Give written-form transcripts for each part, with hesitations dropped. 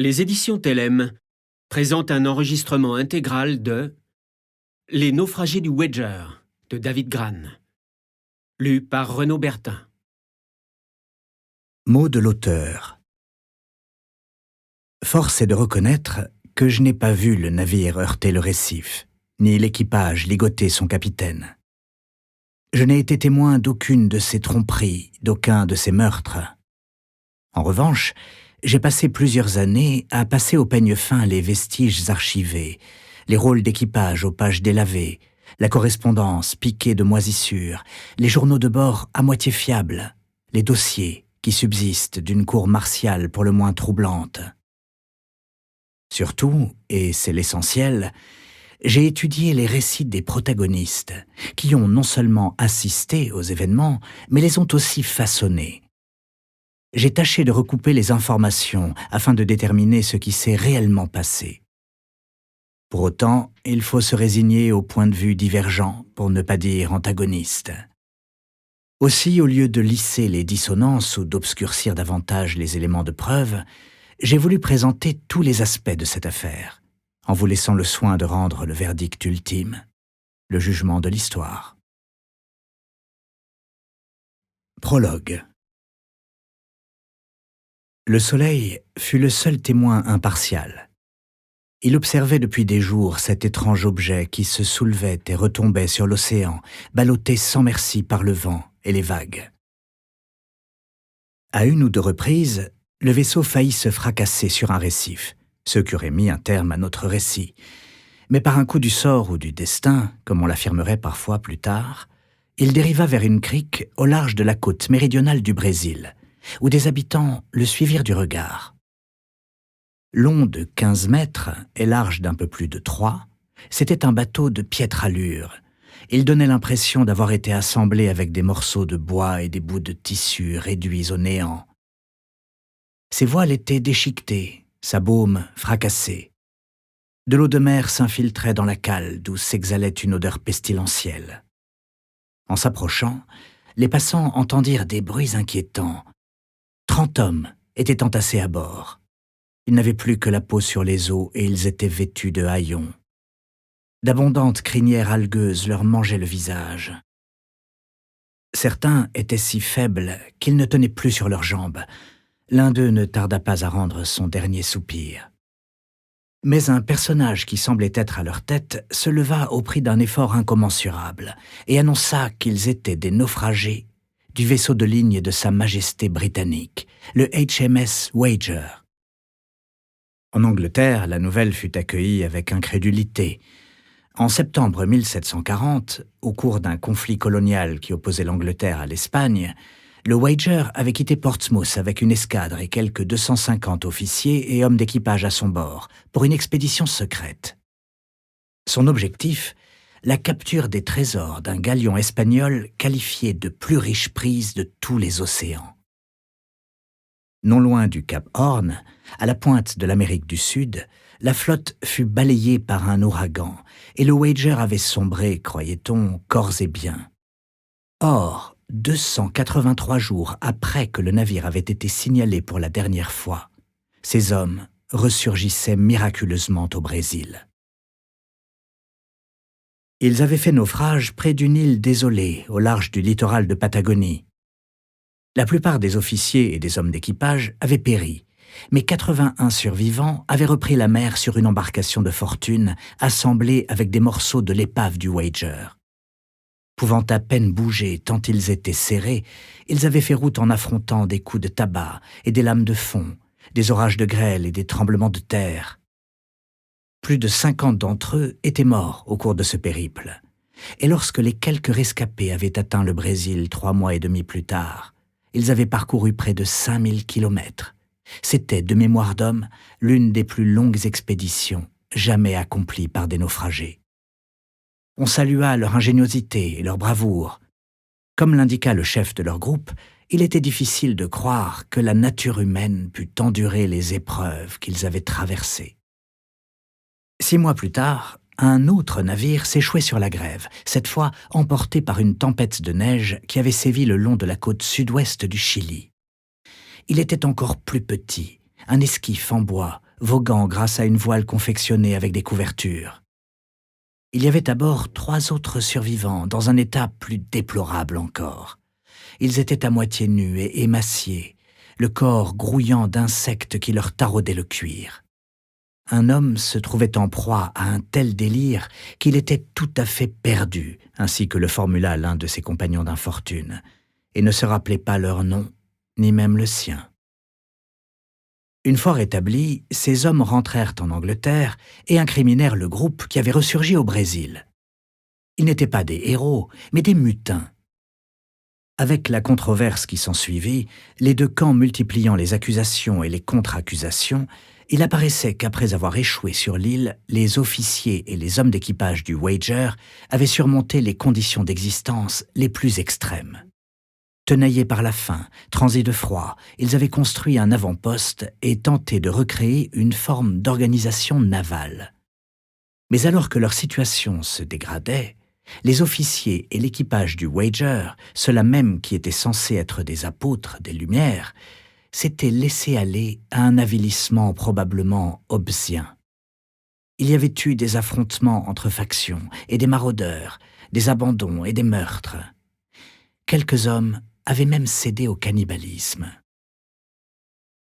Les éditions Tellem présentent un enregistrement intégral de Les naufragés du Wager de David Grann, lu par Renaud Bertin. Mot de l'auteur. Force est de reconnaître que je n'ai pas vu le navire heurter le récif, ni l'équipage ligoter son capitaine. Je n'ai été témoin d'aucune de ces tromperies, d'aucun de ces meurtres. En revanche, j'ai passé plusieurs années à passer au peigne fin les vestiges archivés, les rôles d'équipage aux pages délavées, la correspondance piquée de moisissures, les journaux de bord à moitié fiables, les dossiers qui subsistent d'une cour martiale pour le moins troublante. Surtout, et c'est l'essentiel, j'ai étudié les récits des protagonistes, qui ont non seulement assisté aux événements, mais les ont aussi façonnés. J'ai tâché de recouper les informations afin de déterminer ce qui s'est réellement passé. Pour autant, il faut se résigner aux points de vue divergents, pour ne pas dire antagonistes. Aussi, au lieu de lisser les dissonances ou d'obscurcir davantage les éléments de preuve, j'ai voulu présenter tous les aspects de cette affaire, en vous laissant le soin de rendre le verdict ultime, le jugement de l'histoire. Prologue. Le soleil fut le seul témoin impartial. Il observait depuis des jours cet étrange objet qui se soulevait et retombait sur l'océan, ballotté sans merci par le vent et les vagues. À une ou deux reprises, le vaisseau faillit se fracasser sur un récif, ce qui aurait mis un terme à notre récit. Mais par un coup du sort ou du destin, comme on l'affirmerait parfois plus tard, il dériva vers une crique au large de la côte méridionale du Brésil, où des habitants le suivirent du regard. Long de 15 mètres et large d'un peu plus de 3, c'était un bateau de piètre allure. Il donnait l'impression d'avoir été assemblé avec des morceaux de bois et des bouts de tissu réduits au néant. Ses voiles étaient déchiquetées, sa baume fracassée. De l'eau de mer s'infiltrait dans la cale d'où s'exhalait une odeur pestilentielle. En s'approchant, les passants entendirent des bruits inquiétants. 30 hommes étaient entassés à bord. Ils n'avaient plus que la peau sur les os et ils étaient vêtus de haillons. D'abondantes crinières algueuses leur mangeaient le visage. Certains étaient si faibles qu'ils ne tenaient plus sur leurs jambes. L'un d'eux ne tarda pas à rendre son dernier soupir. Mais un personnage qui semblait être à leur tête se leva au prix d'un effort incommensurable et annonça qu'ils étaient des naufragés du vaisseau de ligne de Sa Majesté britannique, le HMS Wager. En Angleterre, la nouvelle fut accueillie avec incrédulité. En septembre 1740, au cours d'un conflit colonial qui opposait l'Angleterre à l'Espagne, le Wager avait quitté Portsmouth avec une escadre et quelques 250 officiers et hommes d'équipage à son bord pour une expédition secrète. Son objectif, la capture des trésors d'un galion espagnol qualifié de plus riche prise de tous les océans. Non loin du Cap Horn, à la pointe de l'Amérique du Sud, la flotte fut balayée par un ouragan et le Wager avait sombré, croyait-on, corps et biens. Or, 283 jours après que le navire avait été signalé pour la dernière fois, ces hommes ressurgissaient miraculeusement au Brésil. Ils avaient fait naufrage près d'une île désolée au large du littoral de Patagonie. La plupart des officiers et des hommes d'équipage avaient péri, mais 81 survivants avaient repris la mer sur une embarcation de fortune assemblée avec des morceaux de l'épave du Wager. Pouvant à peine bouger tant ils étaient serrés, ils avaient fait route en affrontant des coups de tabac et des lames de fond, des orages de grêle et des tremblements de terre. Plus de 50 d'entre eux étaient morts au cours de ce périple. Et lorsque les quelques rescapés avaient atteint le Brésil 3 mois et demi plus tard, ils avaient parcouru près de 5000 kilomètres. C'était, de mémoire d'homme, l'une des plus longues expéditions jamais accomplies par des naufragés. On salua leur ingéniosité et leur bravoure. Comme l'indiqua le chef de leur groupe, il était difficile de croire que la nature humaine pût endurer les épreuves qu'ils avaient traversées. 6 mois plus tard, un autre navire s'échouait sur la grève, cette fois emporté par une tempête de neige qui avait sévi le long de la côte sud-ouest du Chili. Il était encore plus petit, un esquif en bois, voguant grâce à une voile confectionnée avec des couvertures. Il y avait à bord 3 autres survivants, dans un état plus déplorable encore. Ils étaient à moitié nus et émaciés, le corps grouillant d'insectes qui leur taraudaient le cuir. Un homme se trouvait en proie à un tel délire qu'il était tout à fait perdu, ainsi que le formula l'un de ses compagnons d'infortune, et ne se rappelait pas leur nom, ni même le sien. Une fois rétablis, ces hommes rentrèrent en Angleterre et incriminèrent le groupe qui avait ressurgi au Brésil. Ils n'étaient pas des héros, mais des mutins. Avec la controverse qui s'ensuivit, les 2 camps multipliant les accusations et les contre-accusations, il apparaissait qu'après avoir échoué sur l'île, les officiers et les hommes d'équipage du Wager avaient surmonté les conditions d'existence les plus extrêmes. Tenaillés par la faim, transis de froid, ils avaient construit un avant-poste et tenté de recréer une forme d'organisation navale. Mais alors que leur situation se dégradait, les officiers et l'équipage du Wager, ceux-là même qui étaient censés être des apôtres des Lumières, s'étaient laissés aller à un avilissement probablement hobbesien. Il y avait eu des affrontements entre factions et des maraudeurs, des abandons et des meurtres. Quelques hommes avaient même cédé au cannibalisme.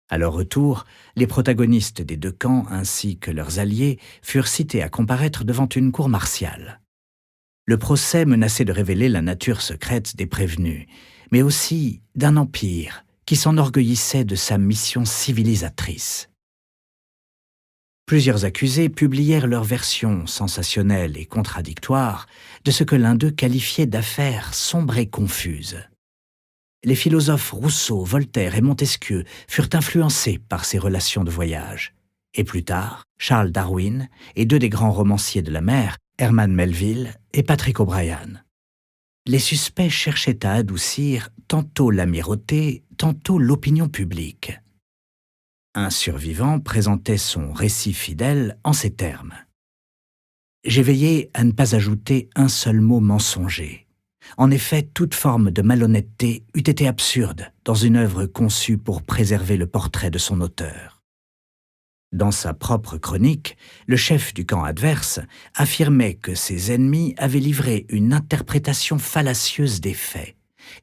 À leur retour, les protagonistes des 2 camps ainsi que leurs alliés furent cités à comparaître devant une cour martiale. Le procès menaçait de révéler la nature secrète des prévenus, mais aussi d'un empire qui s'enorgueillissait de sa mission civilisatrice. Plusieurs accusés publièrent leurs versions sensationnelles et contradictoires de ce que l'un d'eux qualifiait d'affaires sombres et confuses. Les philosophes Rousseau, Voltaire et Montesquieu furent influencés par ces relations de voyage. Et plus tard, Charles Darwin et 2 des grands romanciers de la mer, Herman Melville et Patrick O'Brian. Les suspects cherchaient à adoucir tantôt l'amirauté, tantôt l'opinion publique. Un survivant présentait son récit fidèle en ces termes. « J'ai veillé à ne pas ajouter un seul mot mensonger. En effet, toute forme de malhonnêteté eût été absurde dans une œuvre conçue pour préserver le portrait de son auteur. » Dans sa propre chronique, le chef du camp adverse affirmait que ses ennemis avaient livré une interprétation fallacieuse des faits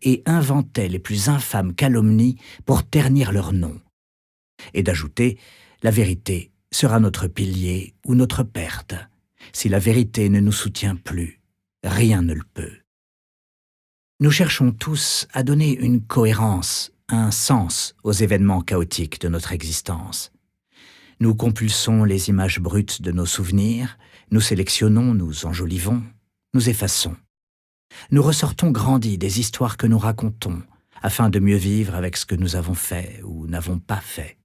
et inventait les plus infâmes calomnies pour ternir leur nom. Et d'ajouter « La vérité sera notre pilier ou notre perte. Si la vérité ne nous soutient plus, rien ne le peut. » Nous cherchons tous à donner une cohérence, un sens aux événements chaotiques de notre existence. Nous compulsons les images brutes de nos souvenirs, nous sélectionnons, nous enjolivons, nous effaçons. Nous ressortons grandis des histoires que nous racontons, afin de mieux vivre avec ce que nous avons fait ou n'avons pas fait.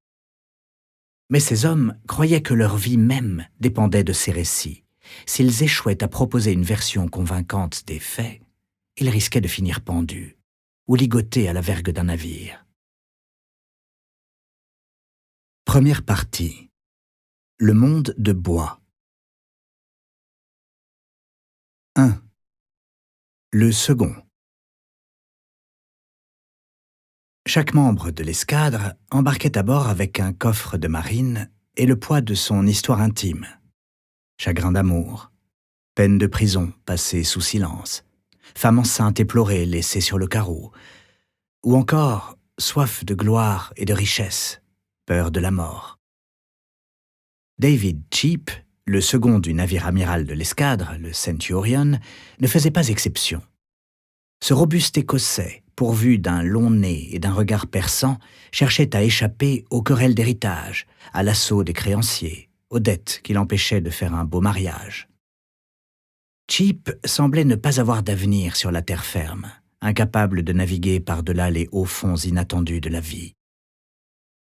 Mais ces hommes croyaient que leur vie même dépendait de ces récits. S'ils échouaient à proposer une version convaincante des faits, ils risquaient de finir pendus ou ligotés à la vergue d'un navire. Première partie. Le monde de bois. 1. Le second. Chaque membre de l'escadre embarquait à bord avec un coffre de marine et le poids de son histoire intime. Chagrin d'amour, peine de prison passée sous silence, femme enceinte éplorée laissée sur le carreau, ou encore soif de gloire et de richesse, peur de la mort. David Cheap, le second du navire amiral de l'escadre, le Centurion, ne faisait pas exception. Ce robuste Écossais, pourvu d'un long nez et d'un regard perçant, cherchait à échapper aux querelles d'héritage, à l'assaut des créanciers, aux dettes qui l'empêchaient de faire un beau mariage. Cheap semblait ne pas avoir d'avenir sur la terre ferme, incapable de naviguer par-delà les hauts fonds inattendus de la vie.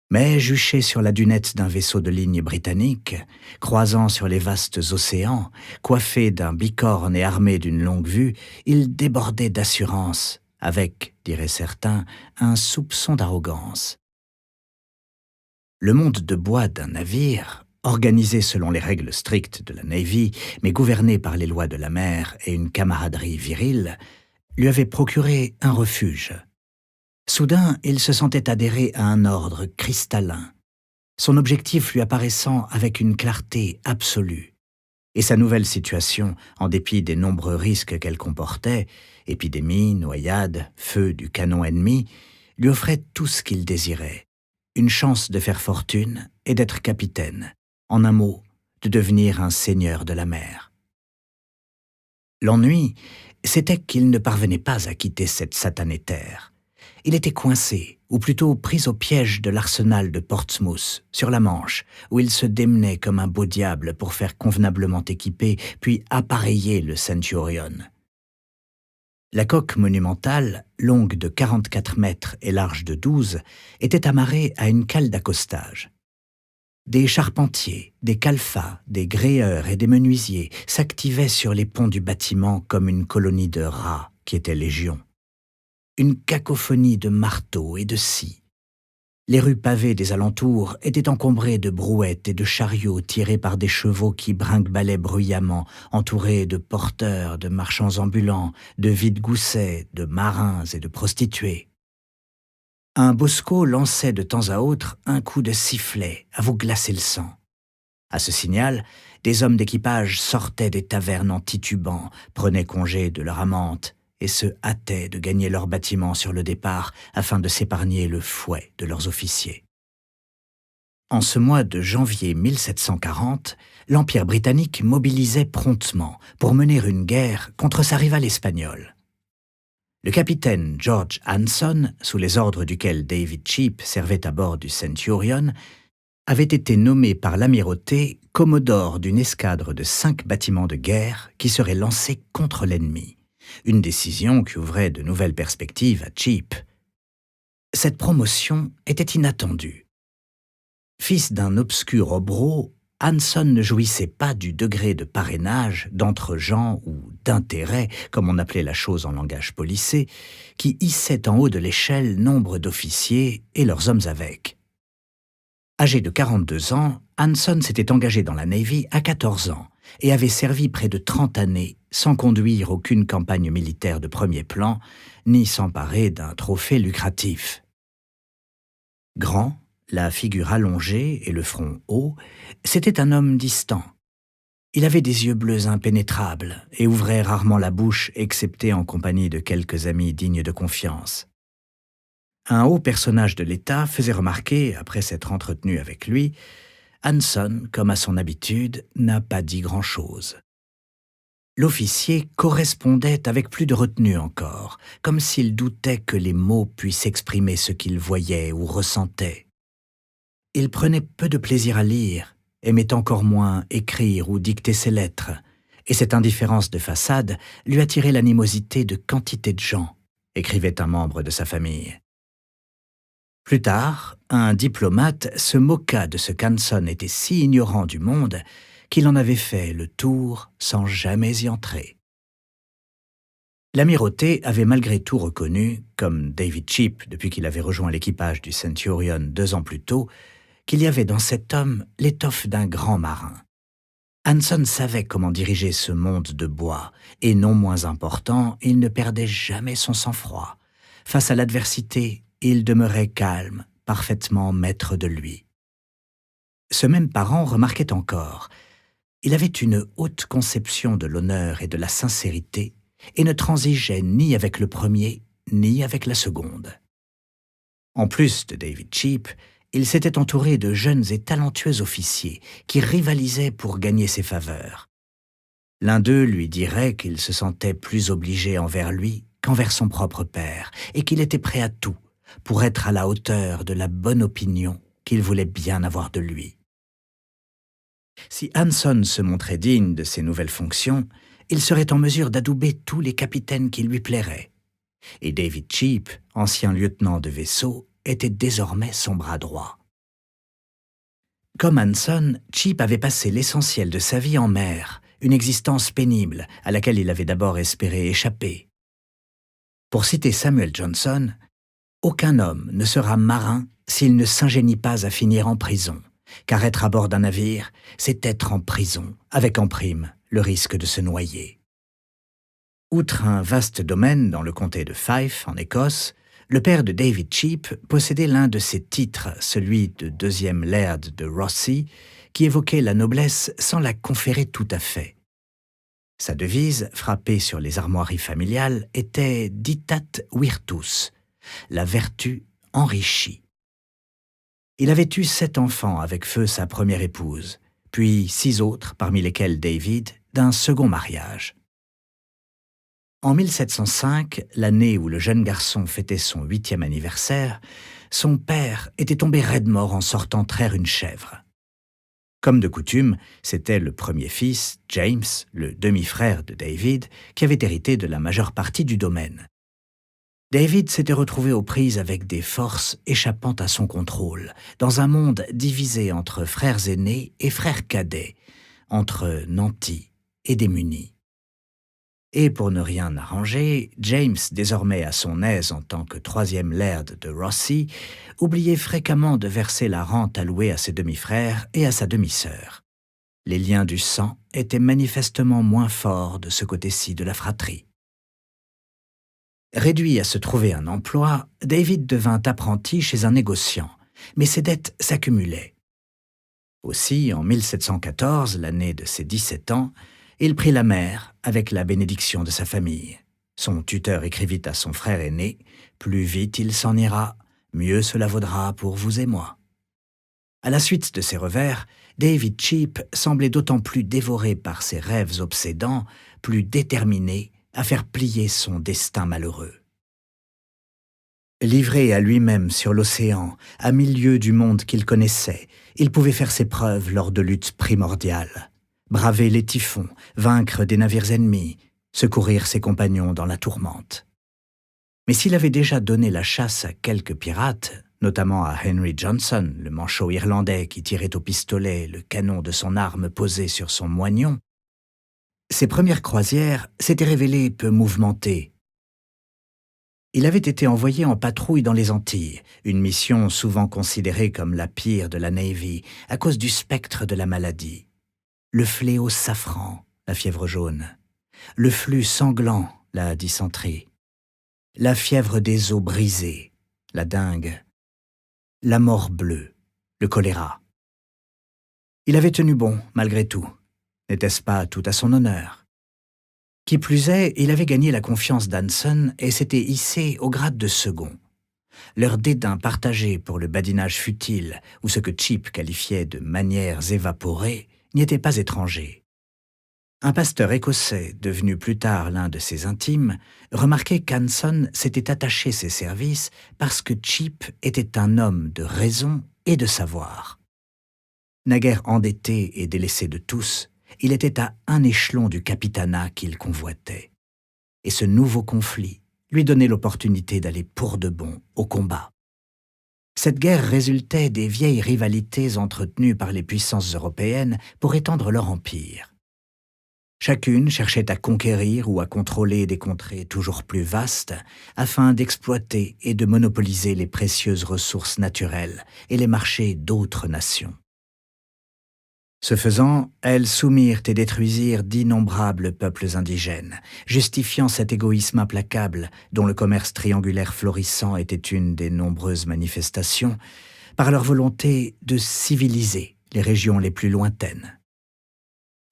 Mais juché sur la dunette d'un vaisseau de ligne britannique, croisant sur les vastes océans, coiffé d'un bicorne et armé d'une longue vue, il débordait d'assurance, avec, diraient certains, un soupçon d'arrogance. Le monde de bois d'un navire, organisé selon les règles strictes de la Navy, mais gouverné par les lois de la mer et une camaraderie virile, lui avait procuré un refuge. Soudain, il se sentait adhérer à un ordre cristallin. son objectif lui apparaissant avec une clarté absolue. Et sa nouvelle situation, en dépit des nombreux risques qu'elle comportait, épidémie, noyade, feu du canon ennemi, lui offrait tout ce qu'il désirait. Une chance de faire fortune et d'être capitaine. En un mot, de devenir un seigneur de la mer. L'ennui, c'était qu'il ne parvenait pas à quitter cette satanée terre. Il était coincé, ou plutôt pris au piège de l'arsenal de Portsmouth, sur la Manche, où il se démenait comme un beau diable pour faire convenablement équiper, puis appareiller le Centurion. La coque monumentale, longue de 44 mètres et large de 12, était amarrée à une cale d'accostage. Des charpentiers, des calfats, des gréeurs et des menuisiers s'activaient sur les ponts du bâtiment comme une colonie de rats qui était légion. Une cacophonie de marteaux et de scies. Les rues pavées des alentours étaient encombrées de brouettes et de chariots tirés par des chevaux qui brinque-ballaient bruyamment, entourés de porteurs, de marchands ambulants, de vide-goussets, de marins et de prostituées. Un bosco lançait de temps à autre un coup de sifflet à vous glacer le sang. À ce signal, des hommes d'équipage sortaient des tavernes en titubant, prenaient congé de leur amante et se hâtaient de gagner leur bâtiment sur le départ afin de s'épargner le fouet de leurs officiers. En ce mois de janvier 1740, l'Empire britannique mobilisait promptement pour mener une guerre contre sa rivale espagnole. Le capitaine George Anson, sous les ordres duquel David Cheap servait à bord du Centurion, avait été nommé par l'amirauté commodore d'une escadre de 5 bâtiments de guerre qui seraient lancés contre l'ennemi. Une décision qui ouvrait de nouvelles perspectives à Cheap. Cette promotion était inattendue. Fils d'un obscur hobereau, Anson ne jouissait pas du degré de parrainage, d'entre-gens ou d'intérêt, comme on appelait la chose en langage policé, qui hissait en haut de l'échelle nombre d'officiers et leurs hommes avec. Âgé de 42 ans, Anson s'était engagé dans la Navy à 14 ans et avait servi près de 30 années sans conduire aucune campagne militaire de premier plan, ni s'emparer d'un trophée lucratif. Grand, la figure allongée et le front haut, c'était un homme distant. Il avait des yeux bleus impénétrables et ouvrait rarement la bouche, excepté en compagnie de quelques amis dignes de confiance. Un haut personnage de l'État faisait remarquer, après s'être entretenu avec lui, Anson, comme à son habitude, n'a pas dit grand-chose. L'officier correspondait avec plus de retenue encore, comme s'il doutait que les mots puissent exprimer ce qu'il voyait ou ressentait. Il prenait peu de plaisir à lire, aimait encore moins écrire ou dicter ses lettres, et cette indifférence de façade lui attirait l'animosité de quantité de gens, écrivait un membre de sa famille. Plus tard, un diplomate se moqua de ce qu'Anson était si ignorant du monde qu'il en avait fait le tour sans jamais y entrer. L'amirauté avait malgré tout reconnu, comme David Cheap depuis qu'il avait rejoint l'équipage du Centurion 2 ans plus tôt, qu'il y avait dans cet homme l'étoffe d'un grand marin. Anson savait comment diriger ce monde de bois, et non moins important, il ne perdait jamais son sang-froid. Face à l'adversité, il demeurait calme, parfaitement maître de lui. Ce même parent remarquait encore, il avait une haute conception de l'honneur et de la sincérité, et ne transigeait ni avec le premier, ni avec la seconde. En plus de David Cheap, il s'était entouré de jeunes et talentueux officiers qui rivalisaient pour gagner ses faveurs. L'un d'eux lui dirait qu'il se sentait plus obligé envers lui qu'envers son propre père et qu'il était prêt à tout pour être à la hauteur de la bonne opinion qu'il voulait bien avoir de lui. Si Anson se montrait digne de ses nouvelles fonctions, il serait en mesure d'adouber tous les capitaines qui lui plairaient. Et David Cheap, ancien lieutenant de vaisseau, était désormais son bras droit. Comme Anson, Cheap avait passé l'essentiel de sa vie en mer, une existence pénible à laquelle il avait d'abord espéré échapper. Pour citer Samuel Johnson, « Aucun homme ne sera marin s'il ne s'ingénie pas à finir en prison, car être à bord d'un navire, c'est être en prison, avec en prime le risque de se noyer. » Outre un vaste domaine dans le comté de Fife, en Écosse, Le père de David Cheap possédait l'un de ses titres, celui de deuxième laird de Rossi, qui évoquait la noblesse sans la conférer tout à fait. Sa devise, frappée sur les armoiries familiales, était « Ditat virtus », la vertu enrichie. Il avait eu 7 enfants avec feu sa première épouse, puis 6 autres, parmi lesquels David, d'un second mariage. En 1705, l'année où le jeune garçon fêtait son 8e anniversaire, son père était tombé raide mort en sortant traire une chèvre. Comme de coutume, c'était le premier fils, James, le demi-frère de David, qui avait hérité de la majeure partie du domaine. David s'était retrouvé aux prises avec des forces échappant à son contrôle, dans un monde divisé entre frères aînés et frères cadets, entre nantis et démunis. Et pour ne rien arranger, James, désormais à son aise en tant que 3e laird de Rossi, oubliait fréquemment de verser la rente allouée à ses demi-frères et à sa demi-sœur. Les liens du sang étaient manifestement moins forts de ce côté-ci de la fratrie. Réduit à se trouver un emploi, David devint apprenti chez un négociant, mais ses dettes s'accumulaient. Aussi, en 1714, l'année de ses 17 ans, il prit la mer avec la bénédiction de sa famille. Son tuteur écrivit à son frère aîné « Plus vite il s'en ira, mieux cela vaudra pour vous et moi ». À la suite de ces revers, David Cheap semblait d'autant plus dévoré par ses rêves obsédants, plus déterminé à faire plier son destin malheureux. Livré à lui-même sur l'océan, à milieu du monde qu'il connaissait, il pouvait faire ses preuves lors de luttes primordiales. Braver les typhons, vaincre des navires ennemis, secourir ses compagnons dans la tourmente. Mais s'il avait déjà donné la chasse à quelques pirates, notamment à Henry Johnson, le manchot irlandais qui tirait au pistolet le canon de son arme posé sur son moignon, ses premières croisières s'étaient révélées peu mouvementées. Il avait été envoyé en patrouille dans les Antilles, une mission souvent considérée comme la pire de la Navy à cause du spectre de la maladie. Le fléau safran, la fièvre jaune. Le flux sanglant, la dysenterie. La fièvre des os brisés, la dengue. La mort bleue, le choléra. Il avait tenu bon, malgré tout. N'était-ce pas tout à son honneur? Qui plus est, il avait gagné la confiance d'Anson et s'était hissé au grade de second. Leur dédain partagé pour le badinage futile, ou ce que Cheap qualifiait de manières évaporées, n'y était pas étranger. Un pasteur écossais, devenu plus tard l'un de ses intimes, remarquait qu'Anson s'était attaché ses services parce que Cheap était un homme de raison et de savoir. Naguère endetté et délaissé de tous, il était à un échelon du capitanat qu'il convoitait. Et ce nouveau conflit lui donnait l'opportunité d'aller pour de bon au combat. Cette guerre résultait des vieilles rivalités entretenues par les puissances européennes pour étendre leur empire. Chacune cherchait à conquérir ou à contrôler des contrées toujours plus vastes afin d'exploiter et de monopoliser les précieuses ressources naturelles et les marchés d'autres nations. Ce faisant, elles soumirent et détruisirent d'innombrables peuples indigènes, justifiant cet égoïsme implacable dont le commerce triangulaire florissant était une des nombreuses manifestations, par leur volonté de civiliser les régions les plus lointaines.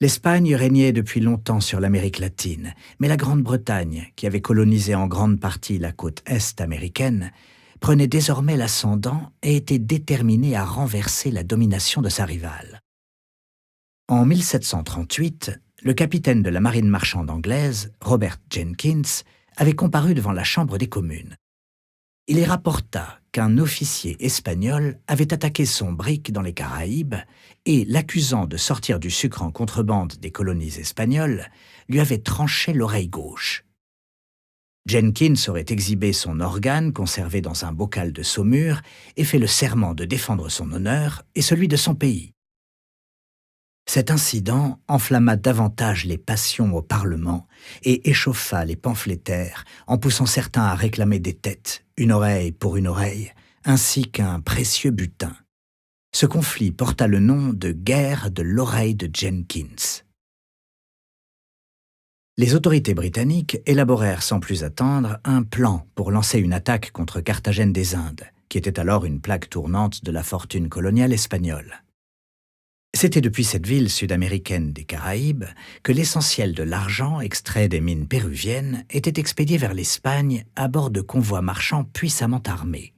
L'Espagne régnait depuis longtemps sur l'Amérique latine, mais la Grande-Bretagne, qui avait colonisé en grande partie la côte est américaine, prenait désormais l'ascendant et était déterminée à renverser la domination de sa rivale. En 1738, le capitaine de la marine marchande anglaise, Robert Jenkins, avait comparu devant la Chambre des communes. Il y rapporta qu'un officier espagnol avait attaqué son brick dans les Caraïbes et, l'accusant de sortir du sucre en contrebande des colonies espagnoles, lui avait tranché l'oreille gauche. Jenkins aurait exhibé son organe conservé dans un bocal de saumure et fait le serment de défendre son honneur et celui de son pays. Cet incident enflamma davantage les passions au Parlement et échauffa les pamphlétaires en poussant certains à réclamer des têtes, une oreille pour une oreille, ainsi qu'un précieux butin. Ce conflit porta le nom de guerre de l'oreille de Jenkins. Les autorités britanniques élaborèrent sans plus attendre un plan pour lancer une attaque contre Carthagène des Indes, qui était alors une plaque tournante de la fortune coloniale espagnole. C'était depuis cette ville sud-américaine des Caraïbes que l'essentiel de l'argent extrait des mines péruviennes était expédié vers l'Espagne à bord de convois marchands puissamment armés.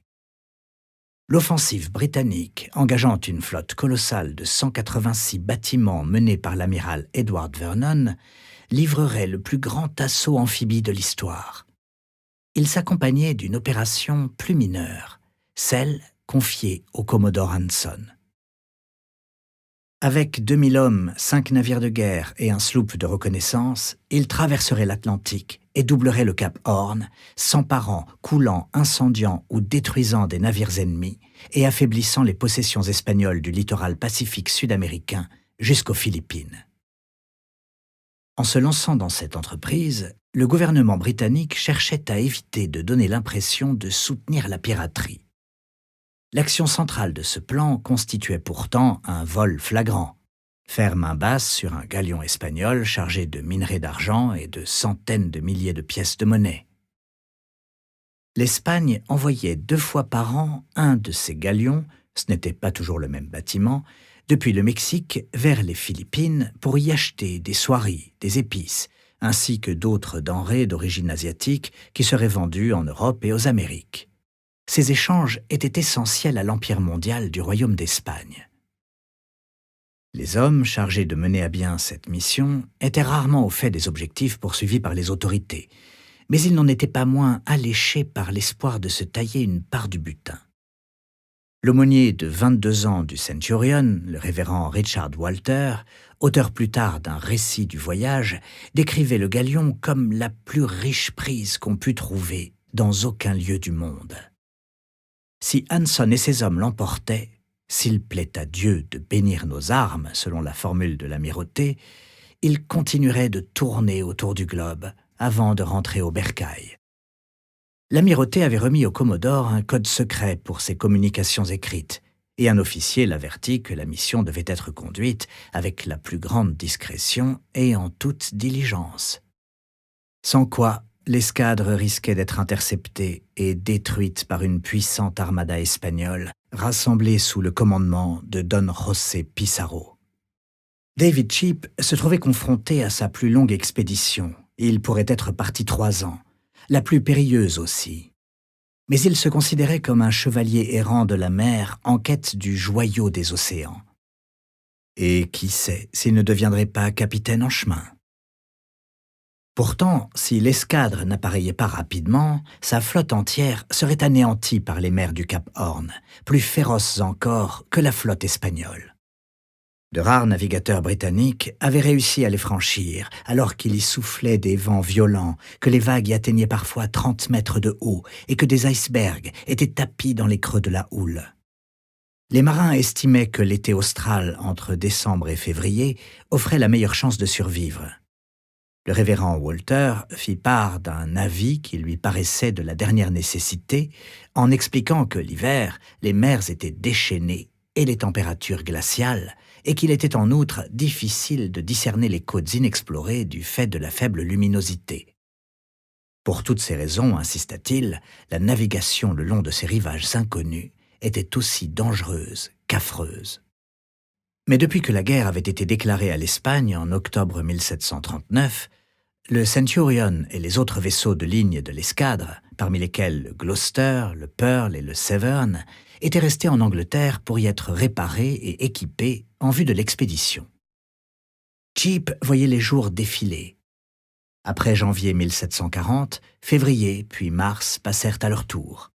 L'offensive britannique, engageant une flotte colossale de 186 bâtiments menés par l'amiral Edward Vernon, livrerait le plus grand assaut amphibie de l'histoire. Il s'accompagnait d'une opération plus mineure, celle confiée au commodore Anson. Avec 2000 hommes, 5 navires de guerre et un sloop de reconnaissance, il traverserait l'Atlantique et doublerait le cap Horn, s'emparant, coulant, incendiant ou détruisant des navires ennemis et affaiblissant les possessions espagnoles du littoral pacifique sud-américain jusqu'aux Philippines. En se lançant dans cette entreprise, le gouvernement britannique cherchait à éviter de donner l'impression de soutenir la piraterie. L'action centrale de ce plan constituait pourtant un vol flagrant, faire main basse sur un galion espagnol chargé de minerais d'argent et de centaines de milliers de pièces de monnaie. L'Espagne envoyait 2 fois par an un de ces galions, ce n'était pas toujours le même bâtiment, depuis le Mexique vers les Philippines pour y acheter des soieries, des épices, ainsi que d'autres denrées d'origine asiatique qui seraient vendues en Europe et aux Amériques. Ces échanges étaient essentiels à l'empire mondial du Royaume d'Espagne. Les hommes chargés de mener à bien cette mission étaient rarement au fait des objectifs poursuivis par les autorités, mais ils n'en étaient pas moins alléchés par l'espoir de se tailler une part du butin. L'aumônier de 22 ans du Centurion, le révérend Richard Walter, auteur plus tard d'un récit du voyage, décrivait le galion comme la plus riche prise qu'on pût trouver dans aucun lieu du monde. Si Anson et ses hommes l'emportaient, s'il plaît à Dieu de bénir nos armes, selon la formule de l'amirauté, il continuerait de tourner autour du globe avant de rentrer au bercail. L'amirauté avait remis au Commodore un code secret pour ses communications écrites, et un officier l'avertit que la mission devait être conduite avec la plus grande discrétion et en toute diligence. Sans quoi, l'escadre risquait d'être interceptée et détruite par une puissante armada espagnole rassemblée sous le commandement de Don José Pizarro. David Cheap se trouvait confronté à sa plus longue expédition. Il pourrait être parti 3 ans, la plus périlleuse aussi. Mais il se considérait comme un chevalier errant de la mer en quête du joyau des océans. Et qui sait s'il ne deviendrait pas capitaine en chemin. Pourtant, si l'escadre n'appareillait pas rapidement, sa flotte entière serait anéantie par les mers du Cap Horn, plus féroces encore que la flotte espagnole. De rares navigateurs britanniques avaient réussi à les franchir, alors qu'il y soufflait des vents violents, que les vagues y atteignaient parfois 30 mètres de haut et que des icebergs étaient tapis dans les creux de la houle. Les marins estimaient que l'été austral entre décembre et février offrait la meilleure chance de survivre. Le révérend Walter fit part d'un avis qui lui paraissait de la dernière nécessité, en expliquant que l'hiver, les mers étaient déchaînées et les températures glaciales, et qu'il était en outre difficile de discerner les côtes inexplorées du fait de la faible luminosité. Pour toutes ces raisons, insista-t-il, la navigation le long de ces rivages inconnus était aussi dangereuse qu'affreuse. Mais depuis que la guerre avait été déclarée à l'Espagne en octobre 1739, le Centurion et les autres vaisseaux de ligne de l'escadre, parmi lesquels le Gloucester, le Pearl et le Severn, étaient restés en Angleterre pour y être réparés et équipés en vue de l'expédition. Cheap voyait les jours défiler. Après janvier 1740, février puis mars passèrent à leur tour.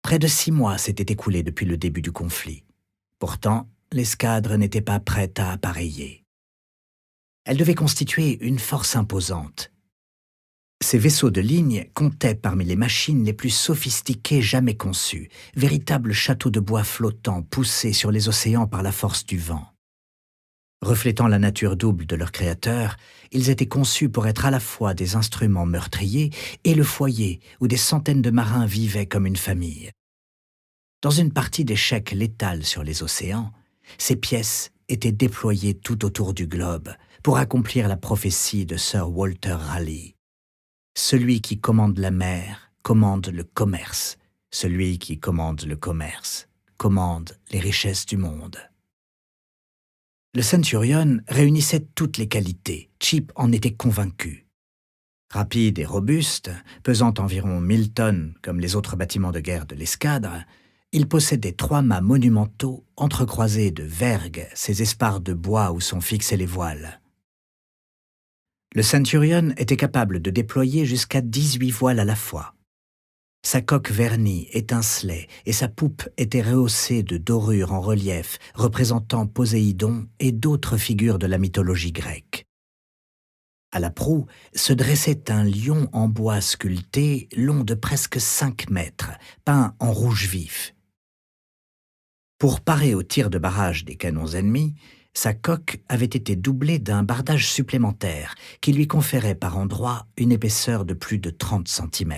Près de 6 mois s'étaient écoulés depuis le début du conflit. Pourtant, l'escadre n'était pas prête à appareiller. Elle devait constituer une force imposante. Ces vaisseaux de ligne comptaient parmi les machines les plus sophistiquées jamais conçues, véritables châteaux de bois flottants poussés sur les océans par la force du vent. Reflétant la nature double de leur créateur, ils étaient conçus pour être à la fois des instruments meurtriers et le foyer où des centaines de marins vivaient comme une famille. Dans une partie d'échecs létale sur les océans, ces pièces étaient déployées tout autour du globe, pour accomplir la prophétie de Sir Walter Raleigh. Celui qui commande la mer commande le commerce. Celui qui commande le commerce commande les richesses du monde. Le Centurion réunissait toutes les qualités. Cheap en était convaincu. Rapide et robuste, pesant environ 1000 tonnes comme les autres bâtiments de guerre de l'escadre, il possédait 3 mâts monumentaux entrecroisés de vergues, ces espars de bois où sont fixées les voiles. Le Centurion était capable de déployer jusqu'à 18 voiles à la fois. Sa coque vernie étincelait et sa poupe était rehaussée de dorures en relief représentant Poséidon et d'autres figures de la mythologie grecque. À la proue se dressait un lion en bois sculpté long de presque 5 mètres, peint en rouge vif. Pour parer au tir de barrage des canons ennemis, sa coque avait été doublée d'un bardage supplémentaire qui lui conférait par endroits une épaisseur de plus de 30 cm.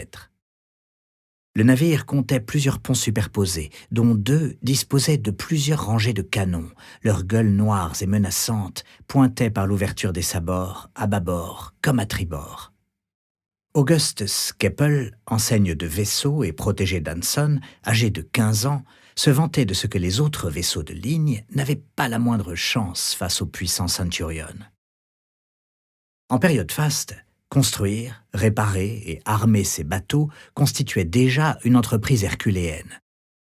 Le navire comptait plusieurs ponts superposés, dont 2 disposaient de plusieurs rangées de canons. Leurs gueules noires et menaçantes pointaient par l'ouverture des sabords, à bâbord comme à tribord. Augustus Keppel, enseigne de vaisseau et protégé d'Anson, âgé de 15 ans, se vantait de ce que les autres vaisseaux de ligne n'avaient pas la moindre chance face au puissant Centurion. En période faste, construire, réparer et armer ces bateaux constituait déjà une entreprise herculéenne.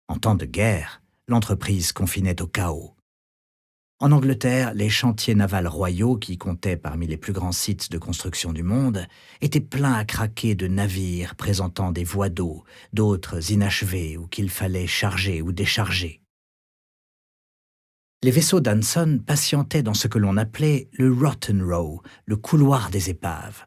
En temps de guerre, l'entreprise confinait au chaos. En Angleterre, les chantiers navals royaux, qui comptaient parmi les plus grands sites de construction du monde, étaient pleins à craquer de navires présentant des voies d'eau, d'autres inachevés ou qu'il fallait charger ou décharger. Les vaisseaux d'Anson patientaient dans ce que l'on appelait le Rotten Row, le couloir des épaves.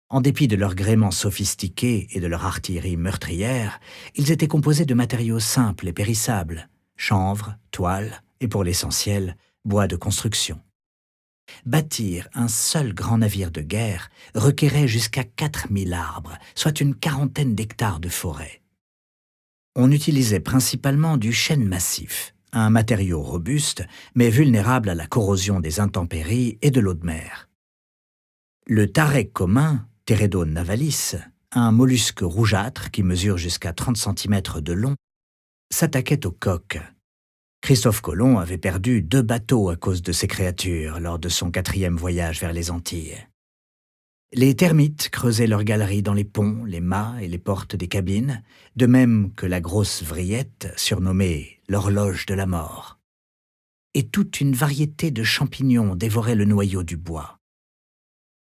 En dépit de leur gréement sophistiqué et de leur artillerie meurtrière, ils étaient composés de matériaux simples et périssables, chanvre, toile et, pour l'essentiel, bois de construction. Bâtir un seul grand navire de guerre requérait jusqu'à 4000 arbres, soit une 40aine d'hectares de forêt. On utilisait principalement du chêne massif, un matériau robuste mais vulnérable à la corrosion des intempéries et de l'eau de mer. Le tarek commun, Teredo navalis, un mollusque rougeâtre qui mesure jusqu'à 30 cm de long, s'attaquait aux coques. Christophe Colomb avait perdu 2 bateaux à cause de ces créatures lors de son 4e voyage vers les Antilles. Les termites creusaient leurs galeries dans les ponts, les mâts et les portes des cabines, de même que la grosse vrillette, surnommée l'horloge de la mort. Et toute une variété de champignons dévorait le noyau du bois.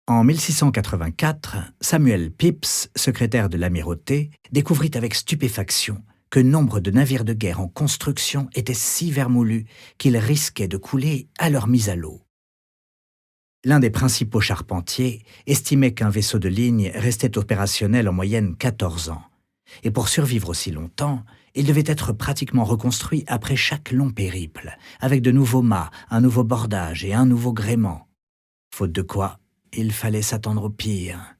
En 1684, Samuel Pepys, secrétaire de l'amirauté, découvrit avec stupéfaction que nombre de navires de guerre en construction étaient si vermoulus qu'ils risquaient de couler à leur mise à l'eau. L'un des principaux charpentiers estimait qu'un vaisseau de ligne restait opérationnel en moyenne 14 ans. Et pour survivre aussi longtemps, il devait être pratiquement reconstruit après chaque long périple, avec de nouveaux mâts, un nouveau bordage et un nouveau gréement. Faute de quoi, il fallait s'attendre au pire.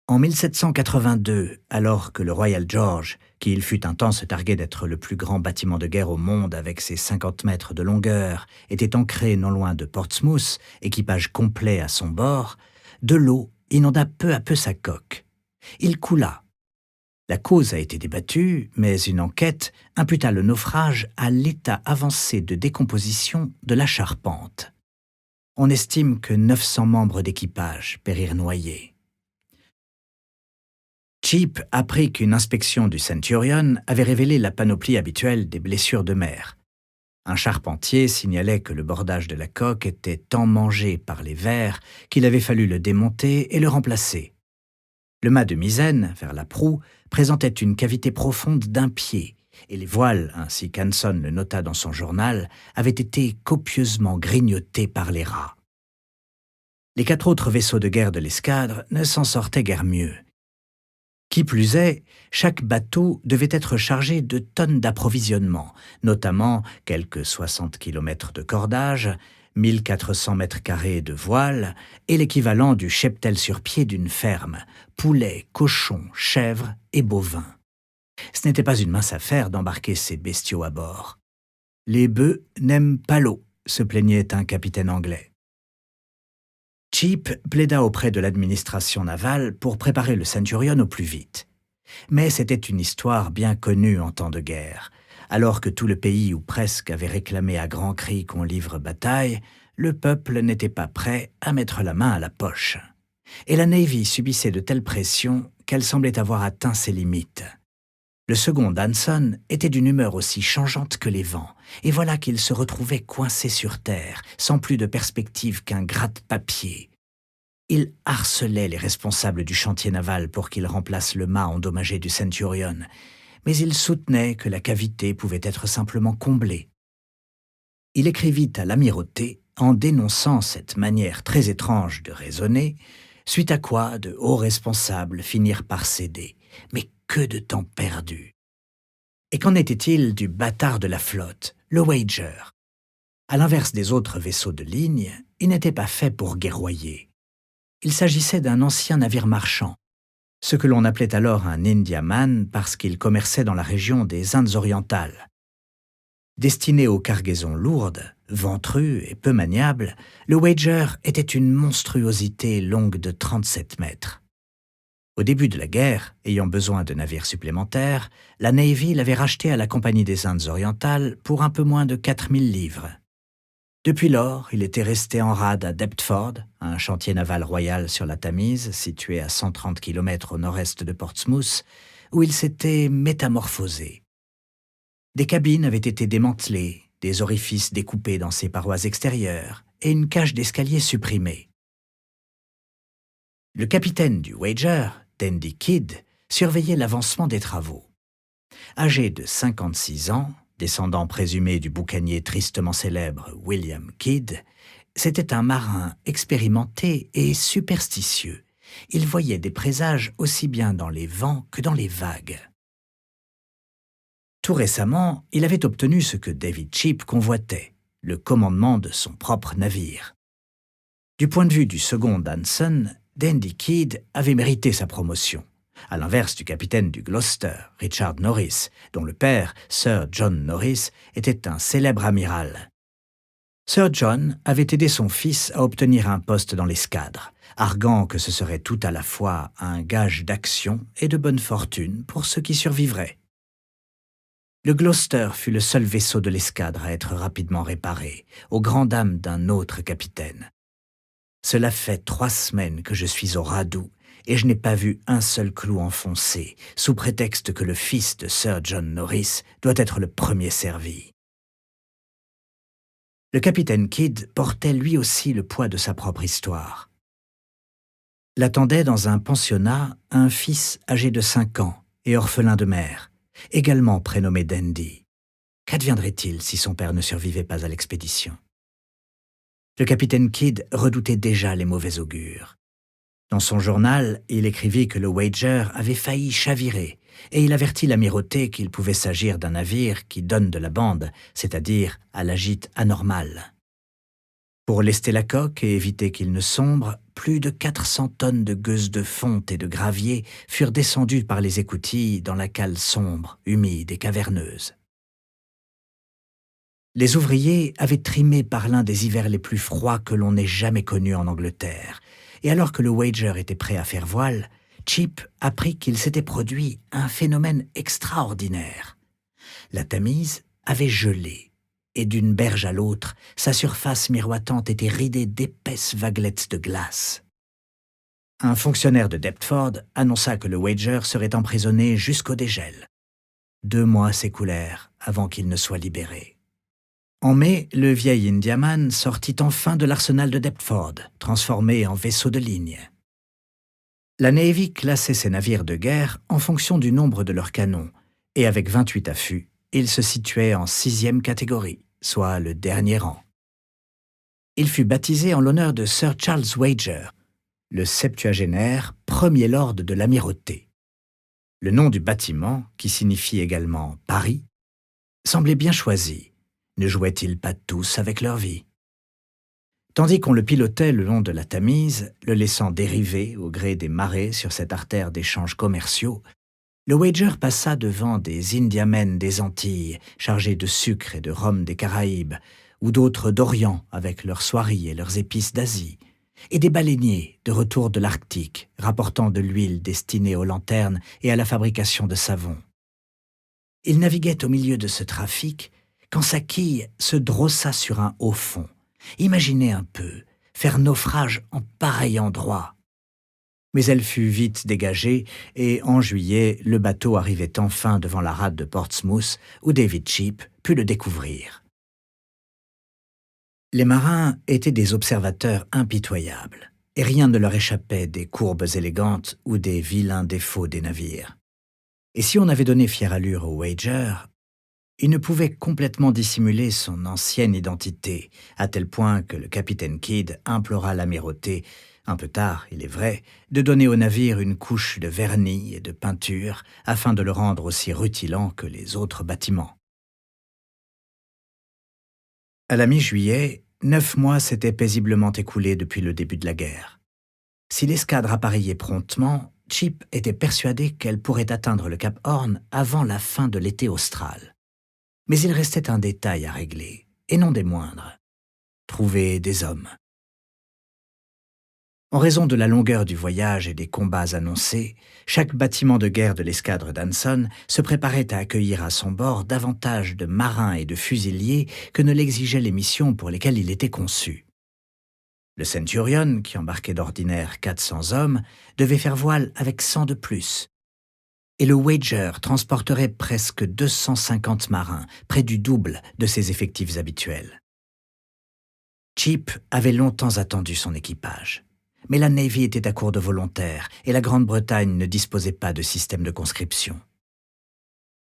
En 1782, alors que le Royal George, qui il fut un temps se targuait d'être le plus grand bâtiment de guerre au monde avec ses 50 mètres de longueur, était ancré non loin de Portsmouth, équipage complet à son bord, de l'eau inonda peu à peu sa coque. Il coula. La cause a été débattue, mais une enquête imputa le naufrage à l'état avancé de décomposition de la charpente. On estime que 900 membres d'équipage périrent noyés. Cheap apprit qu'une inspection du Centurion avait révélé la panoplie habituelle des blessures de mer. Un charpentier signalait que le bordage de la coque était tant mangé par les vers qu'il avait fallu le démonter et le remplacer. Le mât de misaine, vers la proue, présentait une cavité profonde d'1 pied, et les voiles, ainsi qu'Anson le nota dans son journal, avaient été copieusement grignotés par les rats. Les 4 autres vaisseaux de guerre de l'escadre ne s'en sortaient guère mieux. Qui plus est, chaque bateau devait être chargé de tonnes d'approvisionnement, notamment quelques 60 km de cordage, 1400 mètres carrés de voile et l'équivalent du cheptel sur pied d'une ferme, poulets, cochons, chèvres et bovins. Ce n'était pas une mince affaire d'embarquer ces bestiaux à bord. « Les bœufs n'aiment pas l'eau », se plaignait un capitaine anglais. Cheap plaida auprès de l'administration navale pour préparer le Centurion au plus vite. Mais c'était une histoire bien connue en temps de guerre. Alors que tout le pays ou presque avait réclamé à grands cris qu'on livre bataille, le peuple n'était pas prêt à mettre la main à la poche. Et la Navy subissait de telles pressions qu'elle semblait avoir atteint ses limites. Le second Anson était d'une humeur aussi changeante que les vents, et voilà qu'il se retrouvait coincé sur terre, sans plus de perspective qu'un gratte-papier. Il harcelait les responsables du chantier naval pour qu'ils remplacent le mât endommagé du Centurion, mais il soutenait que la cavité pouvait être simplement comblée. Il écrivit à l'amirauté en dénonçant cette manière très étrange de raisonner, suite à quoi de hauts responsables finirent par céder. Mais que de temps perdu! Et qu'en était-il du bâtard de la flotte, le Wager? À l'inverse des autres vaisseaux de ligne, il n'était pas fait pour guerroyer. Il s'agissait d'un ancien navire marchand, ce que l'on appelait alors un Indiaman parce qu'il commerçait dans la région des Indes orientales. Destiné aux cargaisons lourdes, ventru et peu maniable, le Wager était une monstruosité longue de 37 mètres. Au début de la guerre, ayant besoin de navires supplémentaires, la Navy l'avait racheté à la Compagnie des Indes orientales pour un peu moins de 4000 livres. Depuis lors, il était resté en rade à Deptford, un chantier naval royal sur la Tamise, situé à 130 km au nord-est de Portsmouth, où il s'était métamorphosé. Des cabines avaient été démantelées, des orifices découpés dans ses parois extérieures et une cage d'escalier supprimée. Le capitaine du Wager, Dandy Kidd, surveillait l'avancement des travaux. Âgé de 56 ans, descendant présumé du boucanier tristement célèbre William Kidd, c'était un marin expérimenté et superstitieux. Il voyait des présages aussi bien dans les vents que dans les vagues. Tout récemment, il avait obtenu ce que David Cheap convoitait, le commandement de son propre navire. Du point de vue du second Anson, Dandy Kidd avait mérité sa promotion, à l'inverse du capitaine du Gloucester, Richard Norris, dont le père, Sir John Norris, était un célèbre amiral. Sir John avait aidé son fils à obtenir un poste dans l'escadre, arguant que ce serait tout à la fois un gage d'action et de bonne fortune pour ceux qui survivraient. Le Gloucester fut le seul vaisseau de l'escadre à être rapidement réparé, aux grandes dames d'un autre capitaine. Cela fait 3 semaines que je suis au radoub et je n'ai pas vu un seul clou enfoncé, sous prétexte que le fils de Sir John Norris doit être le premier servi. Le capitaine Kidd portait lui aussi le poids de sa propre histoire. L'attendait dans un pensionnat un fils âgé de 5 ans et orphelin de mère, également prénommé Dandy. Qu'adviendrait-il si son père ne survivait pas à l'expédition? Le capitaine Kidd redoutait déjà les mauvais augures. Dans son journal, il écrivit que le Wager avait failli chavirer et il avertit l'amirauté qu'il pouvait s'agir d'un navire qui donne de la bande, c'est-à-dire à la gîte anormale. Pour lester la coque et éviter qu'il ne sombre, plus de 400 tonnes de gueuses de fonte et de gravier furent descendues par les écoutilles dans la cale sombre, humide et caverneuse. Les ouvriers avaient trimé par l'un des hivers les plus froids que l'on ait jamais connus en Angleterre, et alors que le Wager était prêt à faire voile, Cheap apprit qu'il s'était produit un phénomène extraordinaire. La Tamise avait gelé, et d'une berge à l'autre, sa surface miroitante était ridée d'épaisses vaguelettes de glace. Un fonctionnaire de Deptford annonça que le Wager serait emprisonné jusqu'au dégel. 2 mois s'écoulèrent avant qu'il ne soit libéré. En mai, le vieil Indiaman sortit enfin de l'arsenal de Deptford, transformé en vaisseau de ligne. La Navy classait ses navires de guerre en fonction du nombre de leurs canons, et avec 28 affûts, il se situait en 6e catégorie, soit le dernier rang. Il fut baptisé en l'honneur de Sir Charles Wager, le septuagénaire premier lord de l'amirauté. Le nom du bâtiment, qui signifie également Paris, semblait bien choisi. Ne jouaient-ils pas tous avec leur vie? Tandis qu'on le pilotait le long de la Tamise, le laissant dériver au gré des marées sur cette artère d'échanges commerciaux, le Wager passa devant des Indiamen des Antilles, chargés de sucre et de rhum des Caraïbes, ou d'autres d'Orient avec leurs soieries et leurs épices d'Asie, et des baleiniers de retour de l'Arctique, rapportant de l'huile destinée aux lanternes et à la fabrication de savon. Il naviguait au milieu de ce trafic quand sa quille se drossa sur un haut fond. Imaginez un peu, faire naufrage en pareil endroit. Mais elle fut vite dégagée et en juillet, le bateau arrivait enfin devant la rade de Portsmouth où David Cheap put le découvrir. Les marins étaient des observateurs impitoyables et rien ne leur échappait des courbes élégantes ou des vilains défauts des navires. Et si on avait donné fière allure au Wager, il ne pouvait complètement dissimuler son ancienne identité, à tel point que le capitaine Kidd implora l'amirauté, un peu tard, il est vrai, de donner au navire une couche de vernis et de peinture afin de le rendre aussi rutilant que les autres bâtiments. À la mi-juillet, 9 mois s'étaient paisiblement écoulés depuis le début de la guerre. Si l'escadre appareillait promptement, Cheap était persuadé qu'elle pourrait atteindre le Cap Horn avant la fin de l'été austral. Mais il restait un détail à régler, et non des moindres. Trouver des hommes. En raison de la longueur du voyage et des combats annoncés, chaque bâtiment de guerre de l'escadre d'Anson se préparait à accueillir à son bord davantage de marins et de fusiliers que ne l'exigeaient les missions pour lesquelles il était conçu. Le Centurion, qui embarquait d'ordinaire 400 hommes, devait faire voile avec 100 de plus. Et le Wager transporterait presque 250 marins, près du double de ses effectifs habituels. Cheap avait longtemps attendu son équipage. Mais la Navy était à court de volontaires et la Grande-Bretagne ne disposait pas de système de conscription.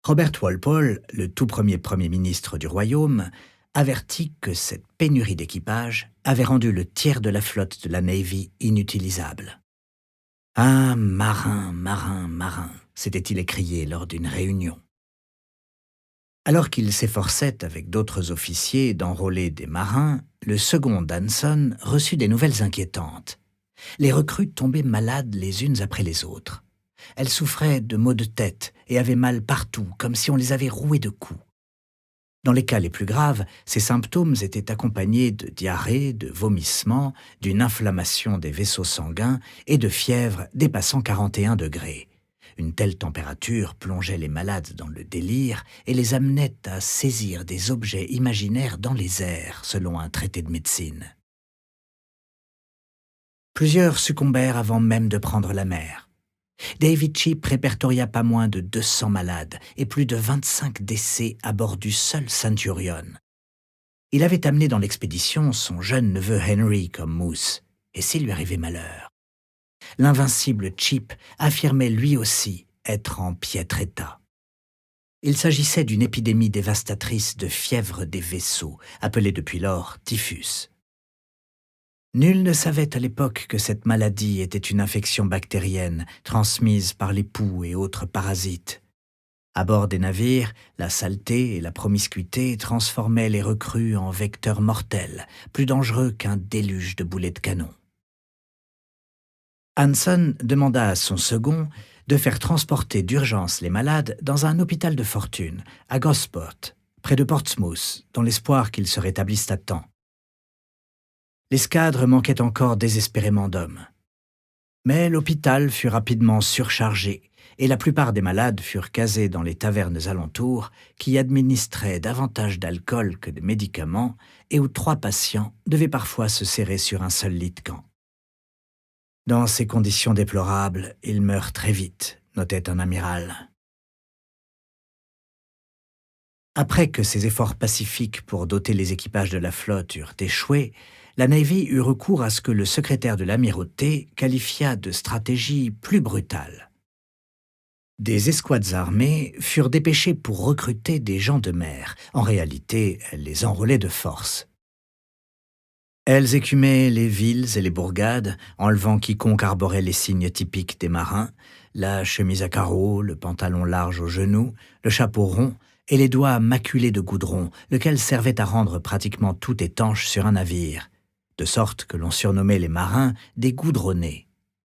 Robert Walpole, le tout premier ministre du Royaume, avertit que cette pénurie d'équipage avait rendu le tiers de la flotte de la Navy inutilisable. « Ah, marin, marin, marin !» s'était-il écrié lors d'une réunion. Alors qu'il s'efforçait avec d'autres officiers d'enrôler des marins, le second Anson reçut des nouvelles inquiétantes. Les recrues tombaient malades les unes après les autres. Elles souffraient de maux de tête et avaient mal partout, comme si on les avait rouées de coups. Dans les cas les plus graves, ces symptômes étaient accompagnés de diarrhée, de vomissements, d'une inflammation des vaisseaux sanguins et de fièvre dépassant 41 degrés. Une telle température plongeait les malades dans le délire et les amenait à saisir des objets imaginaires dans les airs, selon un traité de médecine. Plusieurs succombèrent avant même de prendre la mer. David Cheap répertoria pas moins de 200 malades et plus de 25 décès à bord du seul Centurion. Il avait amené dans l'expédition son jeune neveu Henry comme mousse, et s'il lui arrivait malheur. L'invincible Cheap affirmait lui aussi être en piètre état. Il s'agissait d'une épidémie dévastatrice de fièvre des vaisseaux, appelée depuis lors typhus. Nul ne savait à l'époque que cette maladie était une infection bactérienne transmise par les poux et autres parasites. À bord des navires, la saleté et la promiscuité transformaient les recrues en vecteurs mortels, plus dangereux qu'un déluge de boulets de canon. Anson demanda à son second de faire transporter d'urgence les malades dans un hôpital de fortune, à Gosport, près de Portsmouth, dans l'espoir qu'ils se rétablissent à temps. L'escadre manquait encore désespérément d'hommes. Mais l'hôpital fut rapidement surchargé et la plupart des malades furent casés dans les tavernes alentours qui administraient davantage d'alcool que de médicaments et où 3 patients devaient parfois se serrer sur un seul lit de camp. Dans ces conditions déplorables, il meurt très vite, notait un amiral. Après que ces efforts pacifiques pour doter les équipages de la flotte eurent échoué, la Navy eut recours à ce que le secrétaire de l'amirauté qualifia de stratégie plus brutale. Des escouades armées furent dépêchées pour recruter des gens de mer. En réalité, elles les enrôlaient de force. Elles écumaient les villes et les bourgades, enlevant quiconque arborait les signes typiques des marins, la chemise à carreaux, le pantalon large aux genoux, le chapeau rond et les doigts maculés de goudron, lequel servait à rendre pratiquement tout étanche sur un navire, de sorte que l'on surnommait les marins des goudronnés.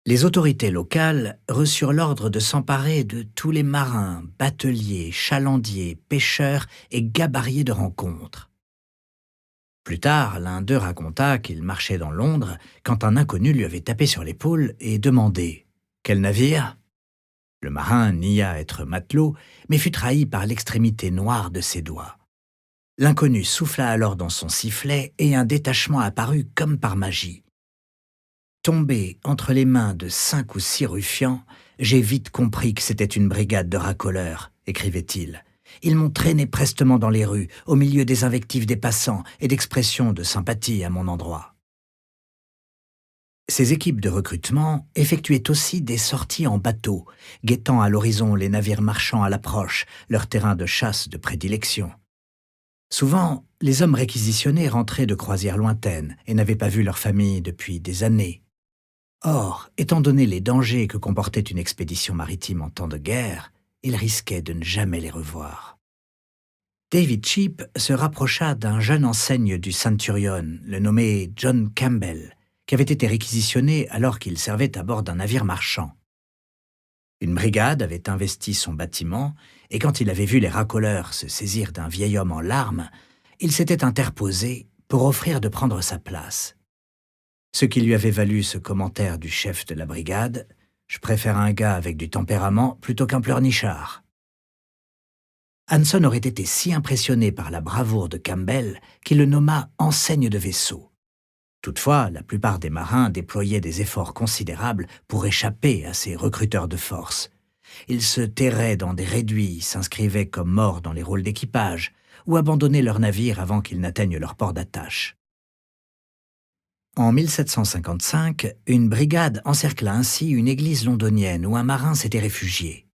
Les autorités locales reçurent l'ordre de s'emparer de tous les marins, bateliers, chalandiers, pêcheurs et gabariers de rencontre. Plus tard, l'un d'eux raconta qu'il marchait dans Londres quand un inconnu lui avait tapé sur l'épaule et demandé « Quel navire ?» Le marin nia être matelot, mais fut trahi par l'extrémité noire de ses doigts. L'inconnu souffla alors dans son sifflet et un détachement apparut comme par magie. Tombé entre les mains de 5 ou 6 ruffians, j'ai vite compris que c'était une brigade de racoleurs, écrivait-il. Ils m'ont traîné prestement dans les rues, au milieu des invectives des passants et d'expressions de sympathie à mon endroit. Ces équipes de recrutement effectuaient aussi des sorties en bateau, guettant à l'horizon les navires marchands à l'approche, leur terrain de chasse de prédilection. Souvent, les hommes réquisitionnés rentraient de croisières lointaines et n'avaient pas vu leur famille depuis des années. Or, étant donné les dangers que comportait une expédition maritime en temps de guerre, ils risquaient de ne jamais les revoir. David Cheap se rapprocha d'un jeune enseigne du Centurion, le nommé John Campbell, qui avait été réquisitionné alors qu'il servait à bord d'un navire marchand. Une brigade avait investi son bâtiment, et quand il avait vu les racoleurs se saisir d'un vieil homme en larmes, il s'était interposé pour offrir de prendre sa place. Ce qui lui avait valu ce commentaire du chef de la brigade: « Je préfère un gars avec du tempérament plutôt qu'un pleurnichard. » Hanson aurait été si impressionné par la bravoure de Campbell qu'il le nomma enseigne de vaisseau. Toutefois, la plupart des marins déployaient des efforts considérables pour échapper à ces recruteurs de force. Ils se terraient dans des réduits, s'inscrivaient comme morts dans les rôles d'équipage ou abandonnaient leur navire avant qu'ils n'atteignent leur port d'attache. En 1755, une brigade encercla ainsi une église londonienne où un marin s'était réfugié.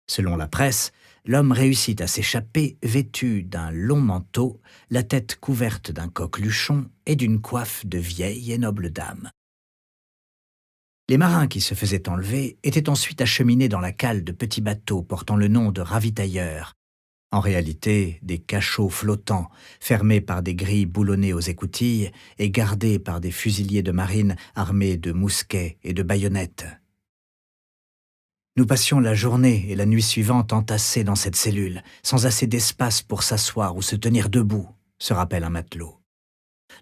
Selon la presse, l'homme réussit à s'échapper vêtu d'un long manteau, la tête couverte d'un coq-luchon et d'une coiffe de vieille et noble dame. Les marins qui se faisaient enlever étaient ensuite acheminés dans la cale de petits bateaux portant le nom de ravitailleurs, en réalité des cachots flottants, fermés par des grilles boulonnées aux écoutilles et gardés par des fusiliers de marine armés de mousquets et de baïonnettes. Nous passions la journée et la nuit suivante entassés dans cette cellule, sans assez d'espace pour s'asseoir ou se tenir debout, se rappelle un matelot.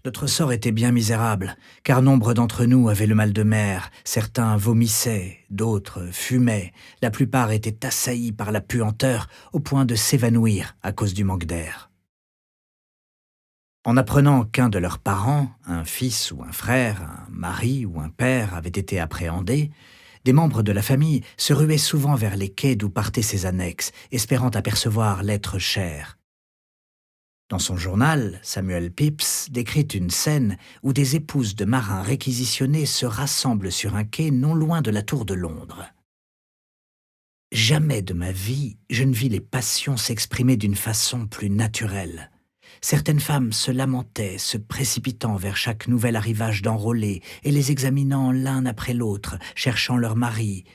Notre sort était bien misérable, car nombre d'entre nous avaient le mal de mer, certains vomissaient, d'autres fumaient, la plupart étaient assaillis par la puanteur au point de s'évanouir à cause du manque d'air. En apprenant qu'un de leurs parents, un fils ou un frère, un mari ou un père avait été appréhendé, des membres de la famille se ruaient souvent vers les quais d'où partaient ces annexes, espérant apercevoir l'être cher. Dans son journal, Samuel Pepys décrit une scène où des épouses de marins réquisitionnés se rassemblent sur un quai non loin de la tour de Londres. Jamais de ma vie, je ne vis les passions s'exprimer d'une façon plus naturelle. Certaines femmes se lamentaient, se précipitant vers chaque nouvel arrivage d'enrôlés et les examinant l'un après l'autre, cherchant leur mari,